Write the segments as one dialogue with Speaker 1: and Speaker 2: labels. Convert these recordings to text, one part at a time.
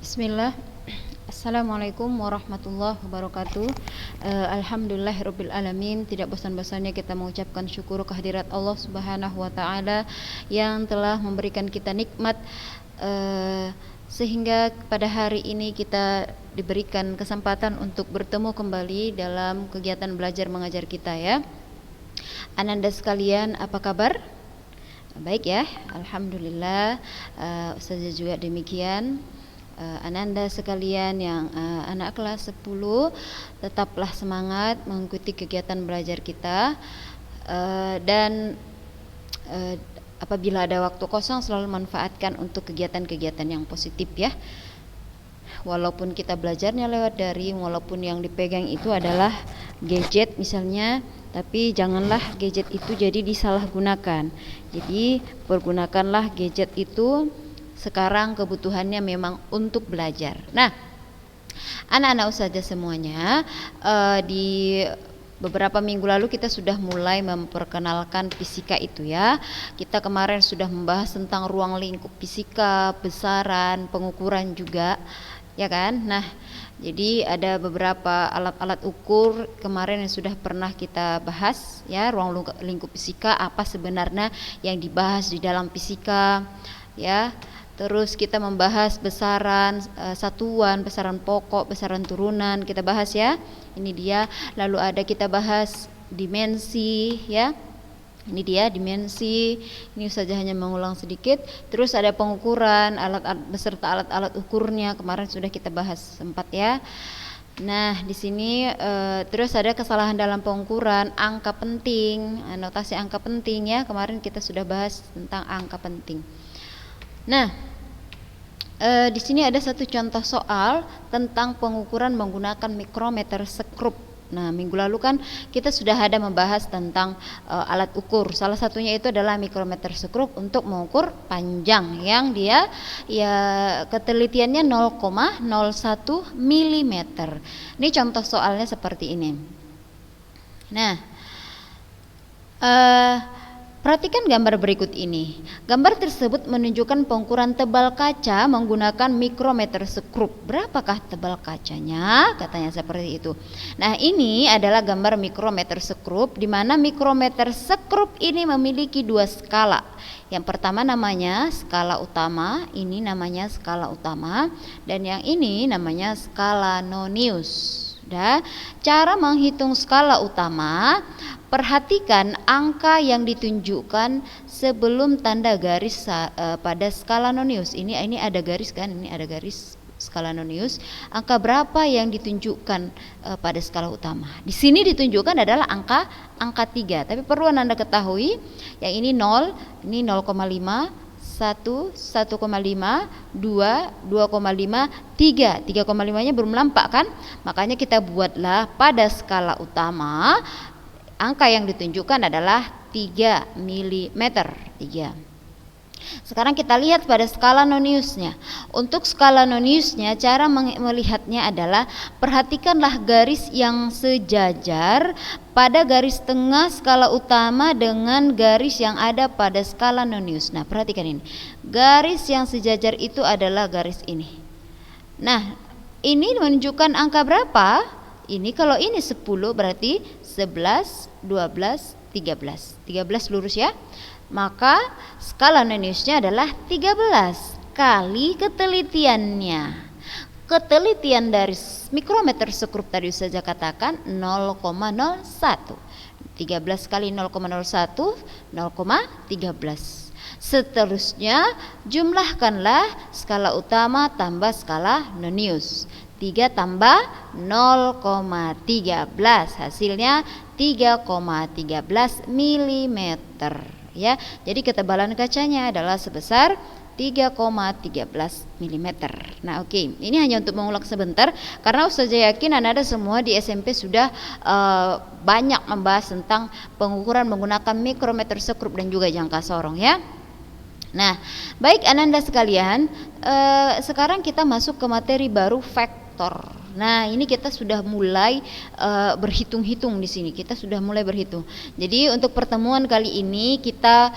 Speaker 1: Bismillah. Assalamualaikum warahmatullahi wabarakatuh. Alhamdulillahirabbil alamin. Tidak bosan-bosannya kita mengucapkan syukur kehadirat Allah Subhanahu wa taala yang telah memberikan kita nikmat sehingga pada hari ini kita diberikan kesempatan untuk bertemu kembali dalam kegiatan belajar mengajar kita ya. Ananda sekalian, apa kabar? Baik ya, alhamdulillah. Ustazah juga demikian. Ananda sekalian yang anak kelas 10, tetaplah semangat mengikuti kegiatan belajar kita, dan apabila ada waktu kosong selalu manfaatkan untuk kegiatan-kegiatan yang positif ya. Walaupun kita belajarnya lewat daring, walaupun yang dipegang itu adalah gadget misalnya, tapi janganlah gadget itu jadi disalahgunakan. Jadi pergunakanlah gadget itu sekarang kebutuhannya memang untuk belajar. Nah, anak-anak ustazah semuanya, di beberapa minggu lalu kita sudah mulai memperkenalkan fisika itu ya. Kita kemarin sudah membahas tentang ruang lingkup fisika, besaran, pengukuran juga, ya kan? Nah, jadi ada beberapa alat-alat ukur kemarin yang sudah pernah kita bahas ya, ruang lingkup fisika, apa sebenarnya yang dibahas di dalam fisika ya. Terus kita membahas besaran satuan, besaran pokok, besaran turunan, kita bahas ya. Ini dia. Lalu ada kita bahas dimensi ya. Ini dia dimensi. Ini saja hanya mengulang sedikit. Terus ada pengukuran, alat-alat beserta alat-alat ukurnya. Kemarin sudah kita bahas sempat ya. Nah, di sini terus ada kesalahan dalam pengukuran, angka penting, notasi angka penting ya. Kemarin kita sudah bahas tentang angka penting. Nah, di sini ada satu contoh soal tentang pengukuran menggunakan mikrometer sekrup. Nah, minggu lalu kan kita sudah ada membahas tentang alat ukur. Salah satunya itu adalah mikrometer sekrup untuk mengukur panjang yang dia ya ketelitiannya 0,01 mm. Ini contoh soalnya seperti ini. Nah, perhatikan gambar berikut ini. Gambar tersebut menunjukkan pengukuran tebal kaca menggunakan mikrometer sekrup. Berapakah tebal kacanya? Katanya seperti itu. Nah, ini adalah gambar mikrometer sekrup, di mana mikrometer sekrup ini memiliki dua skala. Yang pertama namanya skala utama, ini namanya skala utama, dan yang ini namanya skala nonius. Cara menghitung skala utama, perhatikan angka yang ditunjukkan sebelum tanda garis pada skala nonius. Ini ada garis kan? Ini ada garis skala nonius. Angka berapa yang ditunjukkan pada skala utama? Di sini ditunjukkan adalah angka 3. Tapi perlu Anda ketahui, yang ini 0, ini 0,5. 1, 1,5, 2, 2,5, 3. 3,5-nya belum nampak kan? Makanya kita buatlah pada skala utama, angka yang ditunjukkan adalah 3 mm. 3. Sekarang kita lihat pada skala noniusnya. Untuk skala noniusnya, cara melihatnya adalah perhatikanlah garis yang sejajar pada garis tengah skala utama dengan garis yang ada pada skala nonius. Nah, perhatikan ini. Garis yang sejajar itu adalah garis ini. Nah, ini menunjukkan angka berapa? Ini kalau ini 10 berarti 11, 12, 13. 13 lurus ya. Maka skala noniusnya adalah 13 kali ketelitiannya. Ketelitian dari mikrometer sekrup tadi saja katakan 0,01. 13 kali 0,01, 0,13. Seterusnya jumlahkanlah skala utama tambah skala nonius. 3 tambah 0,13, hasilnya 3,13 mm ya. Jadi ketebalan kacanya adalah sebesar 3,13 mm. Nah, oke. Ini hanya untuk mengulang sebentar karena Ustazah yakin Anda semua di SMP sudah banyak membahas tentang pengukuran menggunakan mikrometer sekrup dan juga jangka sorong ya. Nah, baik Ananda sekalian, sekarang kita masuk ke materi baru, vektor Nah, ini kita sudah mulai berhitung-hitung di sini. Kita sudah mulai berhitung. Jadi untuk pertemuan kali ini kita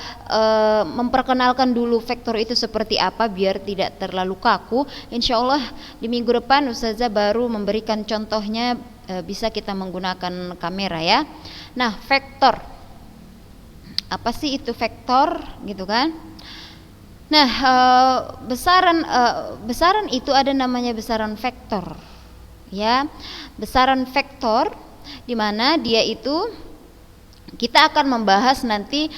Speaker 1: memperkenalkan dulu vektor itu seperti apa biar tidak terlalu kaku. Insya Allah di minggu depan Ustazah baru memberikan contohnya, bisa kita menggunakan kamera ya. Nah, vektor. Apa sih itu vektor gitu kan? Nah, besaran itu ada namanya besaran vektor. Ya, besaran vektor di mana dia itu kita akan membahas nanti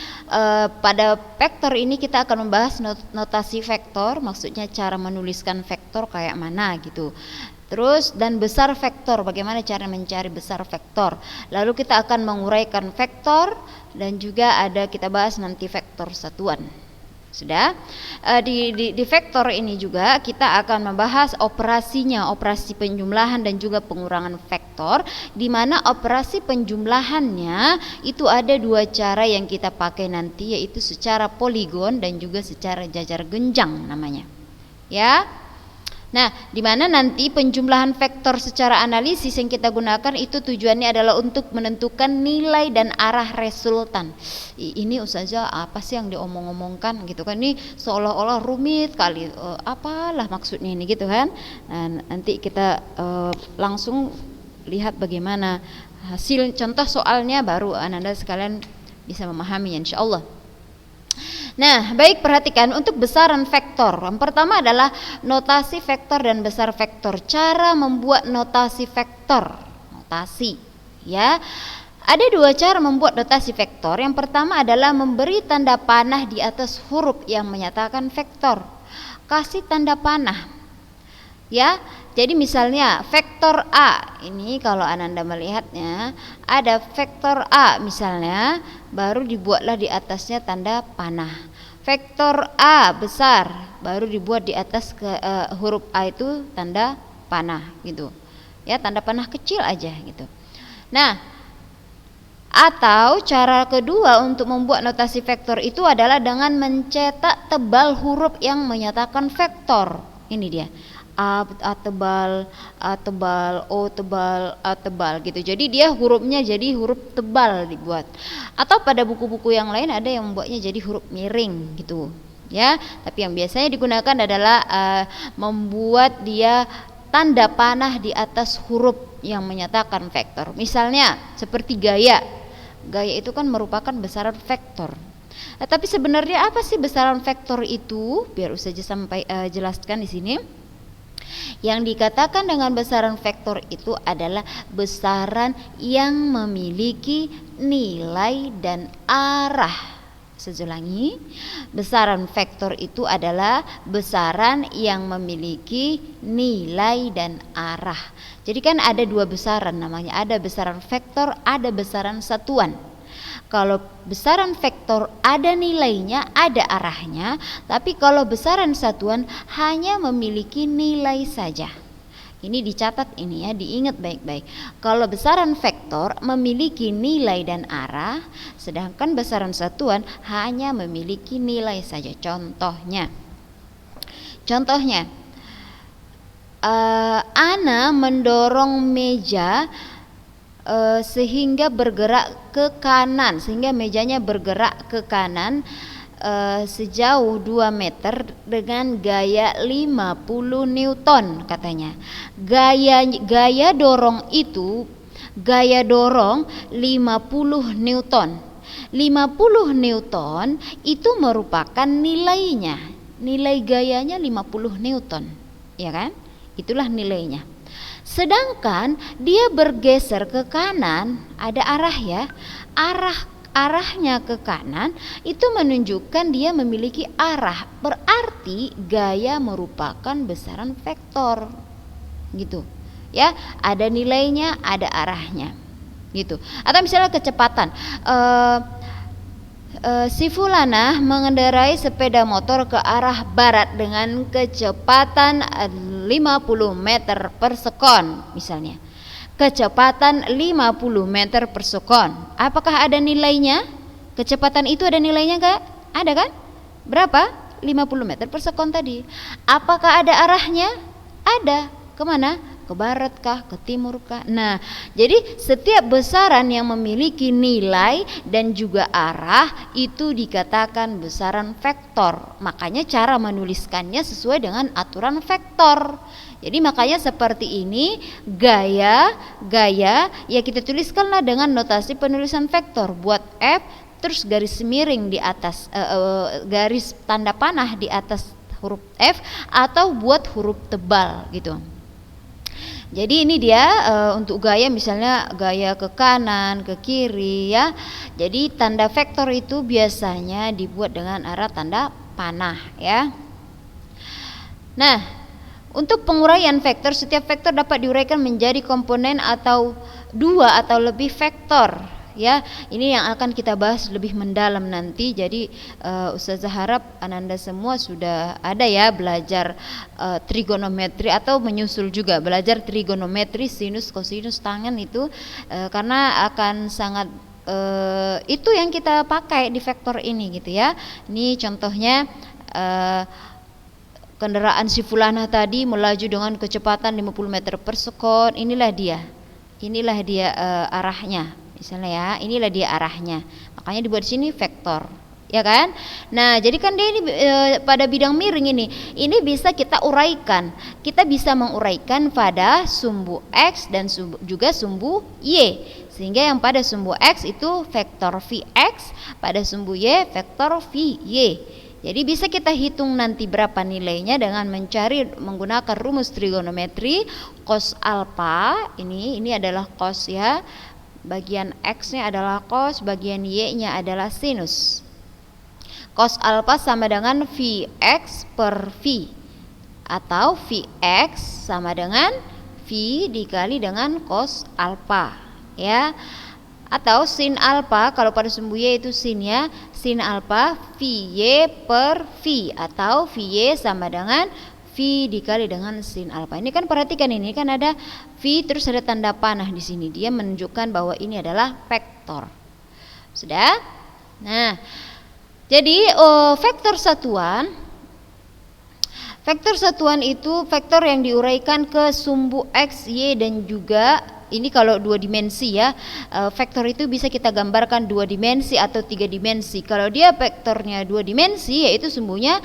Speaker 1: pada vektor ini kita akan membahas notasi vektor, maksudnya cara menuliskan vektor kayak mana gitu. Terus dan besar vektor, bagaimana cara mencari besar vektor. Lalu kita akan menguraikan vektor dan juga ada kita bahas nanti vektor satuan. Sudah di vektor ini juga kita akan membahas operasinya, operasi penjumlahan dan juga pengurangan vektor, di mana operasi penjumlahannya itu ada dua cara yang kita pakai nanti, yaitu secara poligon dan juga secara jajar genjang namanya ya. Nah, di mana nanti penjumlahan vektor secara analisis yang kita gunakan itu tujuannya adalah untuk menentukan nilai dan arah resultan. Ini Ustazah apa sih yang diomong-omongkan gitu kan? Ini seolah-olah rumit kali, apalah maksudnya ini gitu kan? Nah, nanti kita langsung lihat bagaimana hasil contoh soalnya, baru Anda sekalian bisa memahami insya Allah. Nah, baik, perhatikan untuk besaran vektor. Yang pertama adalah notasi vektor dan besar vektor. Cara membuat notasi vektor. Notasi, ya. Ada dua cara membuat notasi vektor. Yang pertama adalah memberi tanda panah di atas huruf yang menyatakan vektor. Kasih tanda panah. Ya. Jadi misalnya vektor A, ini kalau Ananda melihatnya ada vektor A misalnya, baru dibuatlah di atasnya tanda panah. Vektor A besar, baru dibuat di atas huruf A itu tanda panah gitu. Ya, tanda panah kecil aja gitu. Nah, atau cara kedua untuk membuat notasi vektor itu adalah dengan mencetak tebal huruf yang menyatakan vektor. Ini dia. A tebal, A tebal, O tebal, A tebal gitu. Jadi dia hurufnya jadi huruf tebal dibuat. Atau pada buku-buku yang lain ada yang membuatnya jadi huruf miring gitu. Ya, tapi yang biasanya digunakan adalah membuat dia tanda panah di atas huruf yang menyatakan vektor. Misalnya seperti gaya. Gaya itu kan merupakan besaran vektor. Tapi sebenarnya apa sih besaran vektor itu? Biar Ustazah sampai jelaskan di sini. Yang dikatakan dengan besaran vektor itu adalah besaran yang memiliki nilai dan arah. Saya ulangi, besaran vektor itu adalah besaran yang memiliki nilai dan arah. Jadi kan ada dua besaran namanya, ada besaran vektor, ada besaran satuan. Kalau besaran vektor ada nilainya, ada arahnya, tapi kalau besaran satuan hanya memiliki nilai saja. Ini dicatat ini ya, diingat baik-baik. Kalau besaran vektor memiliki nilai dan arah, sedangkan besaran satuan hanya memiliki nilai saja. Contohnya, Ana mendorong meja sehingga bergerak ke kanan, sehingga mejanya bergerak ke kanan sejauh 2 meter dengan gaya 50 Newton katanya. Gaya dorong itu, gaya dorong 50 Newton. 50 Newton itu merupakan nilainya. Nilai gayanya 50 Newton, ya kan? Itulah nilainya. Sedangkan dia bergeser ke kanan, ada arah ya. Arahnya ke kanan itu menunjukkan dia memiliki arah. Berarti gaya merupakan besaran vektor. Gitu. Ya, ada nilainya, ada arahnya. Gitu. Atau misalnya kecepatan. Si Fulana mengendarai sepeda motor ke arah barat dengan kecepatan 50 meter per sekon misalnya. Kecepatan 50 meter per sekon. Apakah ada nilainya? Kecepatan itu ada nilainya enggak? Ada kan? Berapa? 50 meter per sekon tadi. Apakah ada arahnya? Ada. Kemana? Ke ke barat kah, ke timur kah. Nah, jadi setiap besaran yang memiliki nilai dan juga arah itu dikatakan besaran vektor. Makanya cara menuliskannya sesuai dengan aturan vektor. Jadi makanya seperti ini gaya ya kita tuliskanlah dengan notasi penulisan vektor. Buat F terus garis miring di atas garis tanda panah di atas huruf F, atau buat huruf tebal gitu. Jadi ini dia untuk gaya, misalnya gaya ke kanan, ke kiri ya. Jadi tanda vektor itu biasanya dibuat dengan arah tanda panah ya. Nah, untuk penguraian vektor, setiap vektor dapat diuraikan menjadi komponen atau dua atau lebih vektor. Ya, ini yang akan kita bahas lebih mendalam nanti. Jadi Ustazah harap Ananda semua sudah ada ya belajar trigonometri atau menyusul juga belajar trigonometri, sinus, kosinus, tangen itu karena akan sangat itu yang kita pakai di vektor ini gitu ya. Ini contohnya kendaraan si fulana tadi melaju dengan kecepatan 50 meter per sekon. Inilah dia arahnya. Misalnya ya, inilah dia arahnya. Makanya dibuat di sini vektor, ya kan? Nah, jadi kan dia ini pada bidang miring ini bisa kita uraikan. Kita bisa menguraikan pada sumbu X dan juga sumbu Y. Sehingga yang pada sumbu X itu vektor Vx, pada sumbu Y vektor Vy. Jadi bisa kita hitung nanti berapa nilainya dengan menggunakan rumus trigonometri. Cos alfa ini adalah cos ya. Bagian X-nya adalah cos, bagian Y-nya adalah sinus. Cos alfa sama dengan Vx per V, atau Vx sama dengan V dikali dengan cos alfa ya. Atau sin alfa, kalau pada sumbu Y itu sin ya, sin alfa Vy per V, atau Vy sama dengan V dikali dengan sin alfa. Ini kan perhatikan, ini kan ada V terus ada tanda panah di sini. Dia menunjukkan bahwa ini adalah vektor. Sudah? Nah, jadi vektor satuan itu vektor yang diuraikan ke sumbu X, Y dan juga ini kalau dua dimensi ya. Vektor itu bisa kita gambarkan dua dimensi atau tiga dimensi. Kalau dia vektornya dua dimensi yaitu sumbunya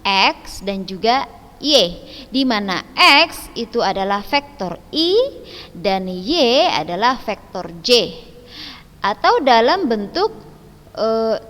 Speaker 1: X dan juga Y, di mana X itu adalah vektor I dan Y adalah vektor J, atau dalam bentuk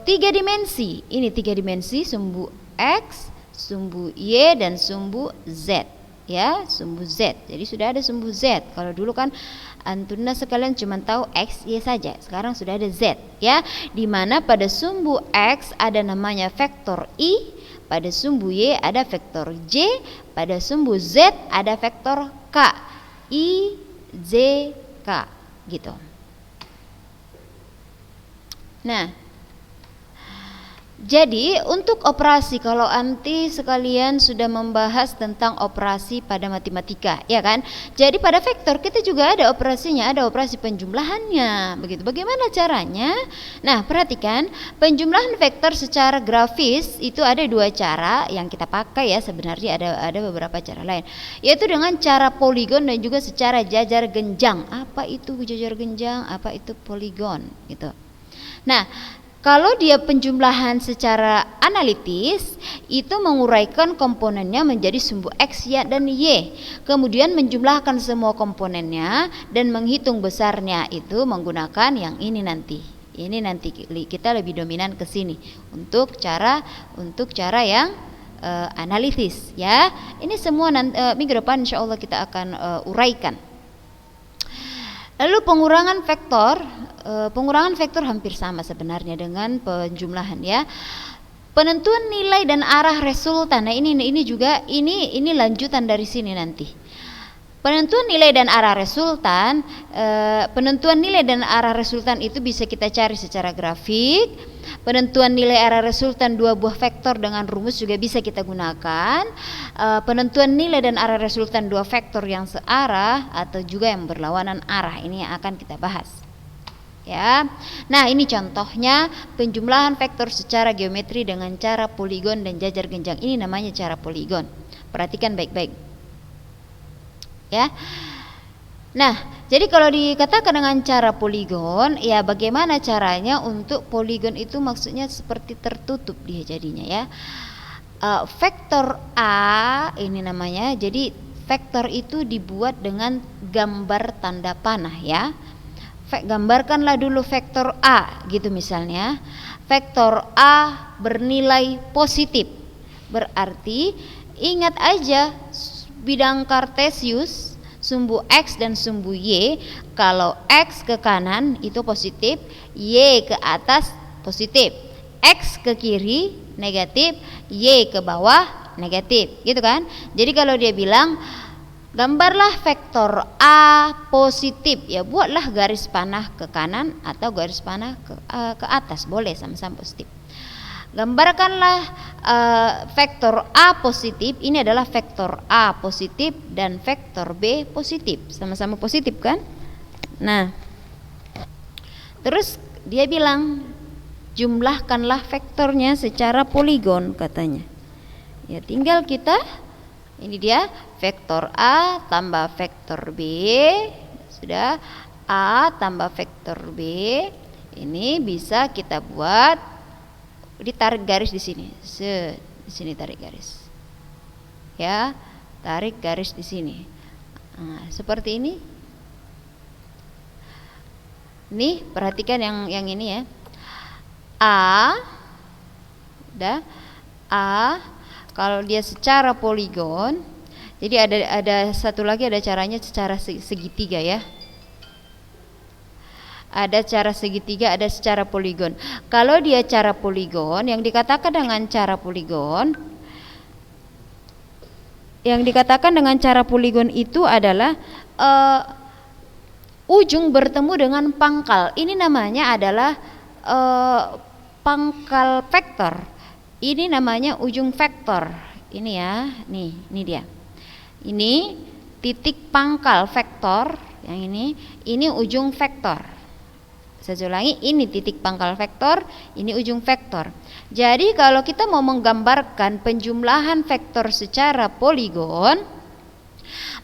Speaker 1: tiga dimensi. Ini tiga dimensi, sumbu X, sumbu Y dan sumbu Z ya, sumbu Z. Jadi sudah ada sumbu Z. Kalau dulu kan antuna sekalian cuma tahu X, Y saja. Sekarang sudah ada Z ya, di mana pada sumbu X ada namanya vektor I, pada sumbu Y ada vektor J, pada sumbu Z ada vektor K, I, J, K gitu. Nah, jadi untuk operasi, kalau anti sekalian sudah membahas tentang operasi pada matematika, ya kan? Jadi pada vektor kita juga ada operasinya, ada operasi penjumlahannya. Begitu. Bagaimana caranya? Nah, perhatikan, penjumlahan vektor secara grafis itu ada dua cara yang kita pakai ya. Sebenarnya ada beberapa cara lain, yaitu dengan cara poligon dan juga secara jajar genjang. Apa itu jajar genjang? Apa itu poligon? Gitu. Nah, kalau dia penjumlahan secara analitis, itu menguraikan komponennya menjadi sumbu X, Y, dan Y. Kemudian menjumlahkan semua komponennya dan menghitung besarnya itu menggunakan yang ini nanti. Ini nanti kita lebih dominan ke sini untuk cara yang analitis ya. Ini semua minggu depan insya Allah kita akan uraikan. Lalu pengurangan vektor hampir sama sebenarnya dengan penjumlahan ya. Penentuan nilai dan arah resultan. Nah, ini juga ini lanjutan dari sini nanti. Penentuan nilai dan arah resultan, itu bisa kita cari secara grafik. Penentuan nilai arah resultan dua buah vektor dengan rumus juga bisa kita gunakan. Penentuan nilai dan arah resultan dua vektor yang searah atau juga yang berlawanan arah, ini yang akan kita bahas. Ya. Nah, ini contohnya penjumlahan vektor secara geometri dengan cara poligon dan jajar genjang. Ini namanya cara poligon. Perhatikan baik-baik. Ya. Nah, jadi kalau dikatakan dengan cara poligon, ya bagaimana caranya untuk poligon itu maksudnya seperti tertutup dia jadinya ya. Vektor A ini namanya, jadi vektor itu dibuat dengan gambar tanda panah ya. Gambarkanlah dulu vektor A gitu misalnya. Vektor A bernilai positif. Berarti ingat aja bidang kartesius sumbu X dan sumbu Y, kalau X ke kanan itu positif, Y ke atas positif, X ke kiri negatif, Y ke bawah negatif, gitu kan. Jadi kalau dia bilang gambarlah vektor A positif, ya buatlah garis panah ke kanan atau garis panah ke atas, boleh sama-sama positif. Gambarkanlah vektor A positif, ini adalah vektor A positif dan vektor B positif, sama-sama positif kan. Nah, terus dia bilang jumlahkanlah vektornya secara poligon katanya. Ya tinggal kita, ini dia vektor A tambah vektor B, sudah A tambah vektor B, ini bisa kita buat, ditarik garis di sini, di sini tarik garis, ya tarik garis di sini. Nah, seperti ini. Nih perhatikan yang ini ya. A, dah A. Kalau dia secara poligon, jadi ada satu lagi, ada caranya secara segitiga ya. Ada cara segitiga, ada secara poligon. Kalau dia cara poligon, yang dikatakan dengan cara poligon, itu adalah ujung bertemu dengan pangkal. Ini namanya adalah pangkal vektor. Ini namanya ujung vektor. Ini ya, nih, ini dia. Ini titik pangkal vektor, yang ini ujung vektor. Saya ulangi, ini titik pangkal vektor, ini ujung vektor. Jadi kalau kita mau menggambarkan penjumlahan vektor secara poligon,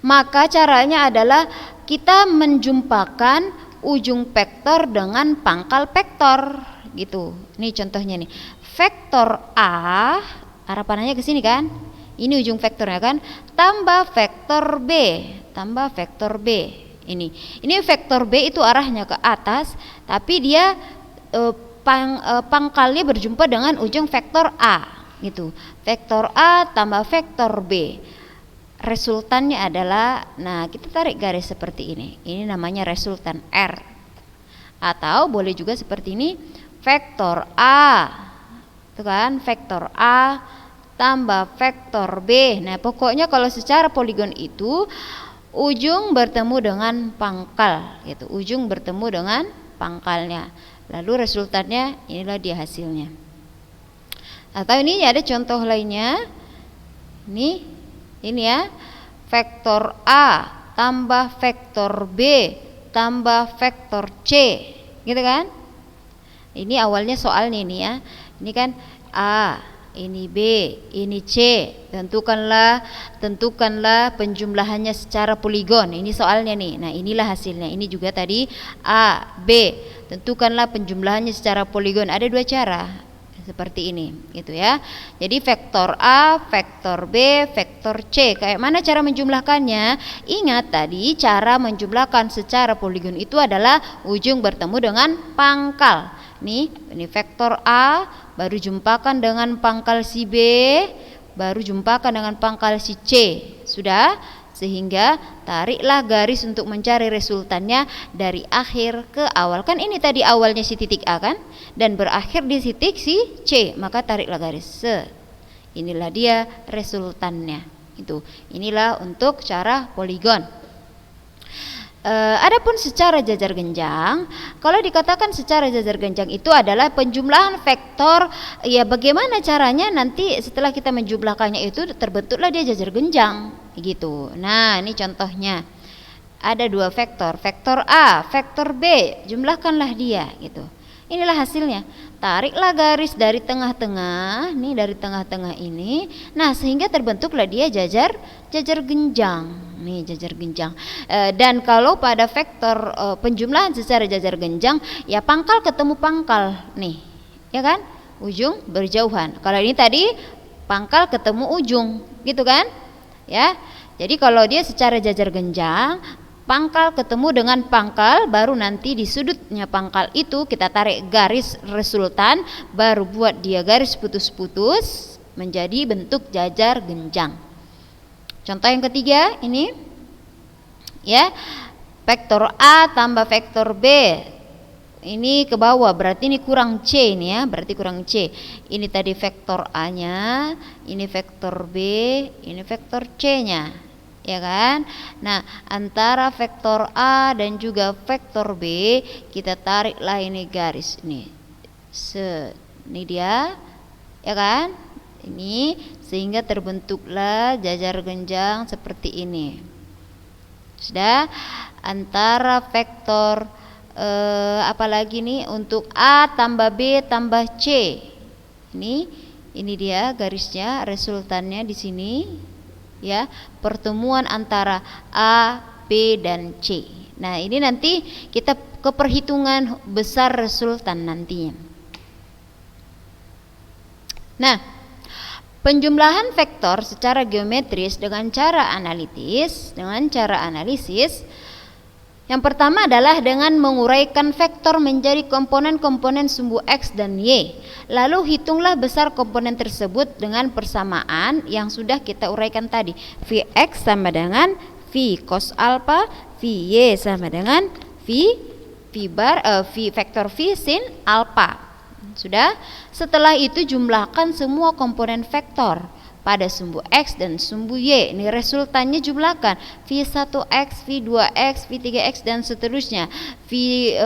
Speaker 1: maka caranya adalah kita menjumpakan ujung vektor dengan pangkal vektor, gitu. Ini contohnya nih, vektor A, arah panahnya ke sini kan? Ini ujung vektornya kan? Tambah vektor B, tambah vektor B. Ini vektor B itu arahnya ke atas, tapi dia pangkalnya berjumpa dengan ujung vektor A, gitu. Vektor A tambah vektor B. Resultannya adalah, nah kita tarik garis seperti ini. Ini namanya resultan R. Atau boleh juga seperti ini, vektor A, itu kan, vektor A tambah vektor B. Nah pokoknya kalau secara poligon itu ujung bertemu dengan pangkal, gitu. Ujung bertemu dengan pangkalnya. Lalu resultannya inilah dia hasilnya. Atau ini ada contoh lainnya. Ini ya, vektor A tambah vektor B tambah vektor C, gitu kan? Ini awalnya soalnya ini ya. Ini kan A, ini B, ini C. Tentukanlah penjumlahannya secara poligon. Ini soalnya nih. Nah, inilah hasilnya. Ini juga tadi A, B. Tentukanlah penjumlahannya secara poligon. Ada dua cara. Seperti ini, gitu ya. Jadi vektor A, vektor B, vektor C. Kayak mana cara menjumlahkannya? Ingat tadi cara menjumlahkan secara poligon itu adalah ujung bertemu dengan pangkal. Ini vektor A, baru jumpakan dengan pangkal si B, baru jumpakan dengan pangkal si C. Sudah? Sehingga tariklah garis untuk mencari resultannya dari akhir ke awal. Kan ini tadi awalnya si titik A kan? Dan berakhir di titik si C. Maka tariklah garis. Inilah dia resultannya. Itu. Inilah untuk cara poligon. Adapun secara jajar genjang, kalau dikatakan secara jajar genjang itu adalah penjumlahan vektor, ya bagaimana caranya nanti setelah kita menjumlahkannya itu terbentuklah dia jajar genjang, gitu. Nah, ini contohnya. Ada dua vektor, vektor A, vektor B, jumlahkanlah dia, gitu. Inilah hasilnya. tariklah garis dari tengah-tengah, nih dari tengah-tengah ini. Nah, sehingga terbentuklah dia jajar genjang. Nih jajar genjang. Dan kalau pada vektor penjumlahan secara jajar genjang, ya pangkal ketemu pangkal, nih, ya kan? Ujung berjauhan. Kalau ini tadi pangkal ketemu ujung, gitu kan? Ya. Jadi kalau dia secara jajar genjang, pangkal ketemu dengan pangkal, baru nanti di sudutnya pangkal itu kita tarik garis resultan, baru buat dia garis putus-putus menjadi bentuk jajar genjang. Contoh yang ketiga ini, ya, vektor A tambah vektor B. Ini ke bawah, berarti ini kurang C ini ya, berarti kurang C. Ini tadi vektor A-nya, ini vektor B, ini vektor C-nya. Ya kan? Nah, antara vektor A dan juga vektor B kita tariklah ini garis nih. Ini dia, ya kan? Ini sehingga terbentuklah jajar genjang seperti ini. Sudah, antara vektor apalagi nih untuk A tambah B tambah C. Ini dia garisnya, resultannya di sini. Ya, pertemuan antara A, B dan C. Nah, ini nanti kita ke perhitungan besar resultan nantinya. Nah, penjumlahan vektor secara geometris dengan cara analisis, yang pertama adalah dengan menguraikan vektor menjadi komponen-komponen sumbu X dan Y. Lalu hitunglah besar komponen tersebut dengan persamaan yang sudah kita uraikan tadi. Vx sama dengan V cos alpha, Vy sama dengan V vektor V sin alpha. Sudah? Setelah itu jumlahkan semua komponen vektor pada sumbu X dan sumbu Y. Ini resultannya jumlahkan V1X, V2X, V3X dan seterusnya, Vy,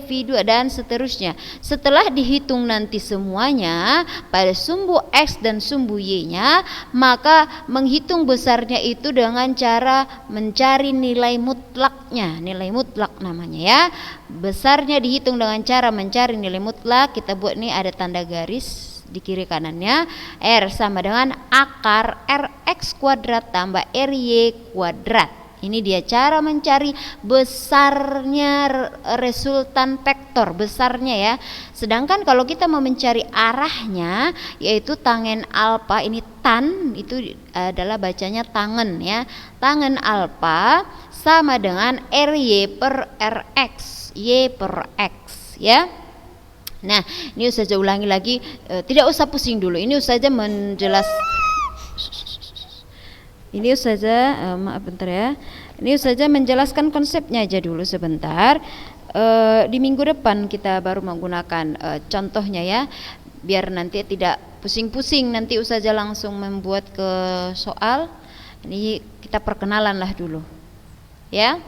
Speaker 1: V2 dan seterusnya. Setelah dihitung nanti semuanya pada sumbu X dan sumbu Y-nya, maka menghitung besarnya itu dengan cara mencari nilai mutlaknya. Nilai mutlak namanya ya. Besarnya dihitung dengan cara mencari nilai mutlak. Kita buat nih ada tanda garis di kiri kanannya. R sama dengan akar Rx kuadrat tambah Ry kuadrat. Ini dia cara mencari besarnya resultan vektor, besarnya ya. Sedangkan kalau kita mau mencari arahnya, yaitu tangen alfa, ini tan itu adalah bacanya tangen ya. Tangen alfa sama dengan Ry per Rx, Y per X ya. Nah, ini Ustazah ulangi lagi, tidak usah pusing dulu. Ini Ustazah maaf bentar ya. Ini Ustazah menjelaskan konsepnya aja dulu sebentar. Di minggu depan kita baru menggunakan contohnya ya, biar nanti tidak pusing-pusing. Nanti Ustazah langsung membuat ke soal. Ini kita perkenalan lah dulu, ya.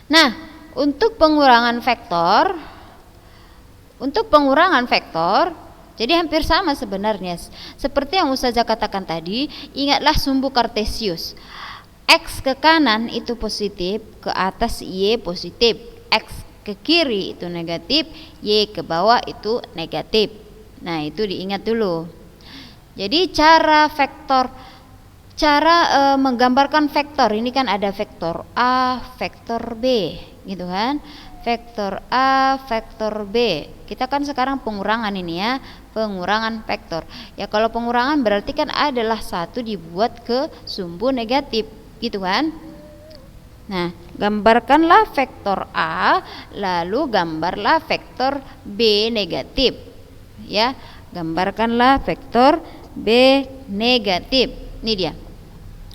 Speaker 1: Nah, untuk pengurangan vektor, jadi hampir sama sebenarnya. Seperti yang Ustazah katakan tadi, ingatlah sumbu kartesius. X ke kanan itu positif, ke atas Y positif. X ke kiri itu negatif, Y ke bawah itu negatif. Nah, itu diingat dulu. Jadi cara menggambarkan vektor, ini kan ada vektor A, vektor B, gitu kan? Vektor A, vektor B. Kita kan sekarang pengurangan ini ya, pengurangan vektor. Ya kalau pengurangan berarti kan adalah satu dibuat ke sumbu negatif, gitu kan? Nah, gambarkanlah vektor A, lalu gambarlah vektor B negatif. Ya, gambarkanlah vektor B negatif. Ini dia.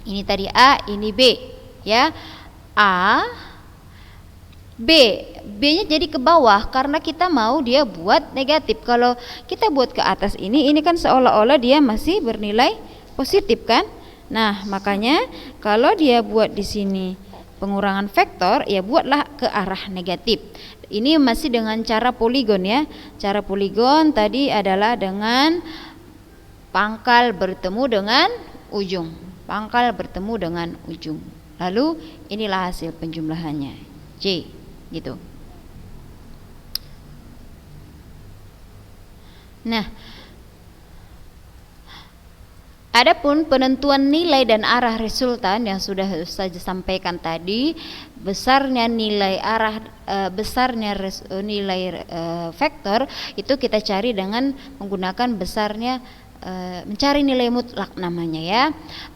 Speaker 1: Ini tadi A, ini B, ya. A, B-nya jadi ke bawah karena kita mau dia buat negatif. Kalau kita buat ke atas ini kan seolah-olah dia masih bernilai positif kan? Nah, makanya kalau dia buat di sini pengurangan vektor, ya buatlah ke arah negatif. Ini masih dengan cara poligon ya. Cara poligon tadi adalah dengan pangkal bertemu dengan ujung. Pangkal bertemu dengan ujung. Lalu inilah hasil penjumlahannya. J gitu. Nah, adapun penentuan nilai dan arah resultan yang sudah saja sampaikan tadi, besarnya nilai arah nilai vektor itu kita cari dengan menggunakan besarnya mencari nilai mutlak namanya ya.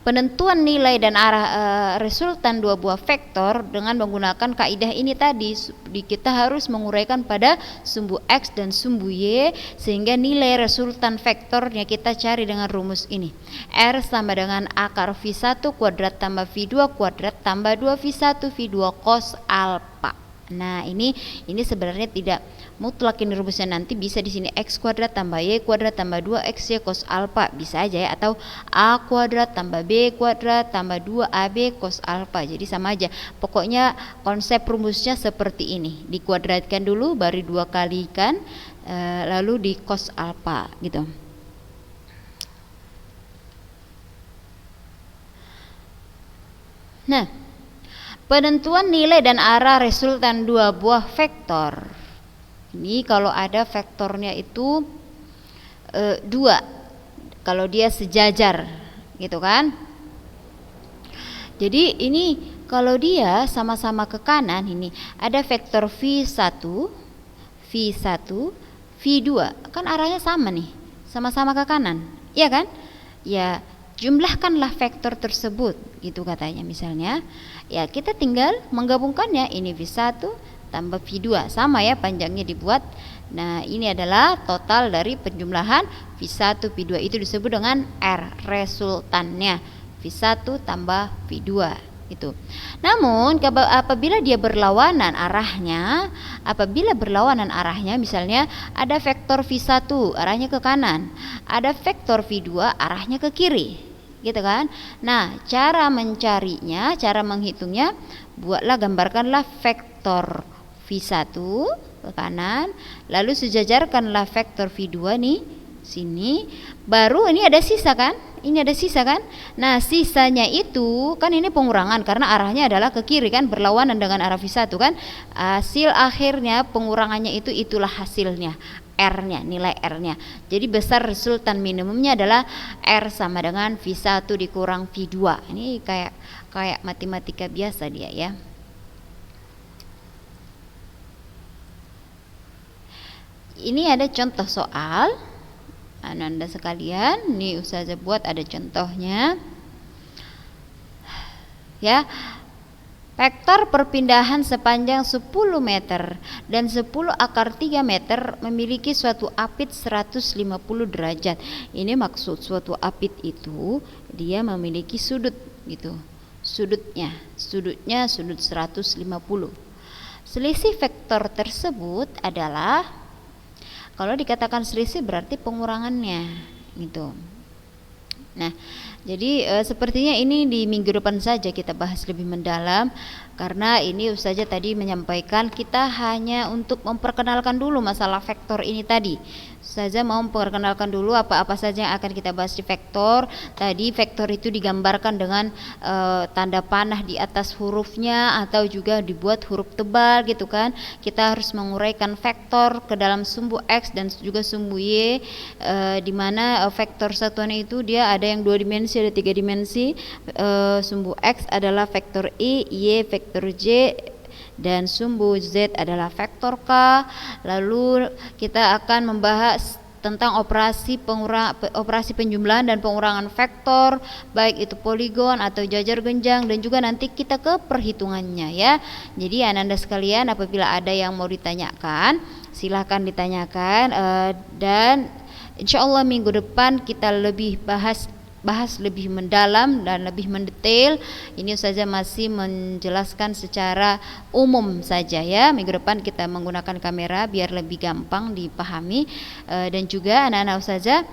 Speaker 1: Penentuan nilai dan arah resultan dua buah vektor dengan menggunakan kaidah ini tadi, kita harus menguraikan pada sumbu X dan sumbu Y sehingga nilai resultan vektornya kita cari dengan rumus ini. R sama dengan akar V1 kuadrat tambah V2 kuadrat tambah 2V1 V2 cos alpha. Nah, ini sebenarnya tidak mutlak ini rumusnya, nanti bisa di sini X kuadrat tambah Y kuadrat tambah 2XY cos alpha bisa aja ya, atau A kuadrat tambah B kuadrat tambah 2AB cos alpha. Jadi sama aja. Pokoknya konsep rumusnya seperti ini. Dikuadratkan dulu baru 2 kalikan lalu di cos alpha gitu. Nah, penentuan nilai dan arah resultan dua buah vektor. Ini kalau ada vektornya itu 2, kalau dia sejajar, gitu kan? Jadi ini kalau dia sama-sama ke kanan, ini ada vektor V1, V2, kan arahnya sama nih, sama-sama ke kanan, iya kan? Ya, jumlahkanlah vektor tersebut, gitu katanya misalnya. Ya, kita tinggal menggabungkannya, ini V1 tambah V2, sama ya panjangnya dibuat. Nah, ini adalah total dari penjumlahan V1 V2, itu disebut dengan R, resultannya V1 tambah V2 itu. Namun apabila berlawanan arahnya, misalnya ada vektor V1 arahnya ke kanan, ada vektor V2 arahnya ke kiri, gitu kan? Nah, cara mencarinya, cara menghitungnya, gambarkanlah vektor V1 ke kanan, lalu sejajarkanlah vektor V2 nih sini, baru ini ada sisa kan? Nah, sisanya itu kan ini pengurangan karena arahnya adalah ke kiri kan, berlawanan dengan arah V1 kan. Hasil akhirnya pengurangannya itulah hasilnya, R-nya, nilai R-nya. Jadi besar resultan minimumnya adalah R sama dengan V1 dikurang V2. Ini kayak matematika biasa dia ya. Ini ada contoh soal, Anda sekalian, ini Ustazah buat ada contohnya ya. Vektor perpindahan sepanjang 10 meter dan 10 akar 3 meter memiliki suatu apit 150 derajat. Ini maksud suatu apit itu dia memiliki sudut gitu. Sudutnya sudut 150. Selisih vektor tersebut adalah, kalau dikatakan selisih berarti pengurangannya gitu. Nah, jadi sepertinya ini di minggu depan saja kita bahas lebih mendalam, karena ini Ustazah tadi menyampaikan kita hanya untuk memperkenalkan dulu masalah vektor ini tadi. Ustazah mau memperkenalkan dulu apa-apa saja yang akan kita bahas di vektor. Tadi vektor itu digambarkan dengan tanda panah di atas hurufnya atau juga dibuat huruf tebal gitu kan. Kita harus menguraikan vektor ke dalam sumbu X dan juga sumbu Y, di mana vektor satuannya itu dia ada yang 2 dimensi, ada 3 dimensi. Sumbu X adalah vektor I, Y vektor J, dan sumbu Z adalah vektor K. Lalu kita akan membahas tentang operasi penjumlahan dan pengurangan vektor, baik itu poligon atau jajar genjang, dan juga nanti kita ke perhitungannya ya. Jadi Anda sekalian, apabila ada yang mau ditanyakan, silahkan ditanyakan, dan insya Allah minggu depan kita lebih bahas lebih mendalam dan lebih mendetail. Ini Ustazah masih menjelaskan secara umum saja ya. Minggu depan kita menggunakan kamera biar lebih gampang dipahami, dan juga anak-anak Ustazah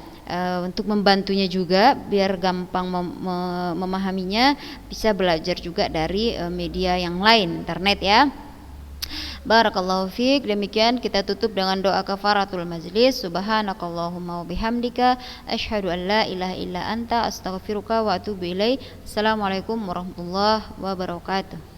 Speaker 1: untuk membantunya juga biar gampang memahaminya, bisa belajar juga dari media yang lain, internet ya. Barakallahu fiik. Demikian kita tutup dengan doa kafaratul majlis. Subhanakallahumma wa bihamdika asyhadu an la ilaha illa anta astaghfiruka wa atubu ilaik. Assalamualaikum warahmatullahi wabarakatuh.